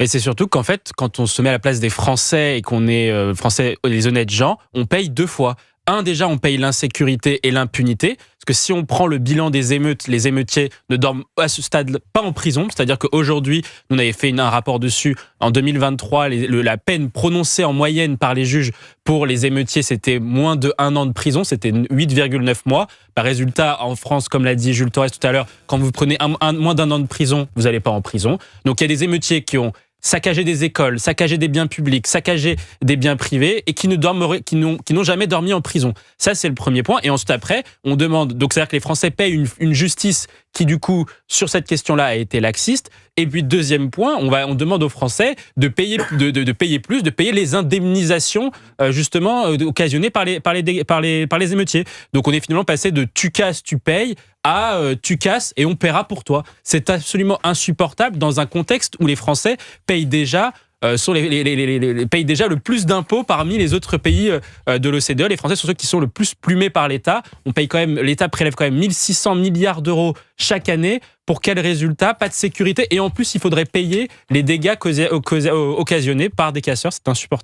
Mais c'est surtout qu'en fait, quand on se met à la place des Français et qu'on est Français, les honnêtes gens, on paye 2 fois. Déjà, on paye l'insécurité et l'impunité. Parce que si on prend le bilan des émeutes, les émeutiers ne dorment à ce stade pas en prison. C'est-à-dire qu'aujourd'hui, on avait fait un rapport dessus. En 2023, la peine prononcée en moyenne par les juges pour les émeutiers, c'était moins de 1 an de prison. C'était 8,9 mois. Par résultat, en France, comme l'a dit Jules Torres tout à l'heure, quand vous prenez moins d'1 an de prison, vous n'allez pas en prison. Donc il y a des émeutiers qui ont saccagé des écoles, saccagé des biens publics, saccagé des biens privés et qui n'ont jamais dormi en prison. Ça, c'est le premier point. Et ensuite, après, on demande... Donc, c'est-à-dire que les Français payent une justice qui, du coup, sur cette question-là, a été laxiste. Et puis, deuxième point, on demande aux Français de payer plus, de payer les indemnisations, justement, occasionnées par les émeutiers. Donc, on est finalement passé de « tu casses, tu payes » à tu casses et on paiera pour toi. C'est absolument insupportable dans un contexte où les Français payent déjà payent déjà le plus d'impôts parmi les autres pays de l'OCDE. Les Français sont ceux qui sont le plus plumés par l'État. L'État prélève quand même 1600 milliards d'euros chaque année. Pour quel résultat? Pas de sécurité. Et en plus, il faudrait payer les dégâts occasionnés par des casseurs. C'est insupportable.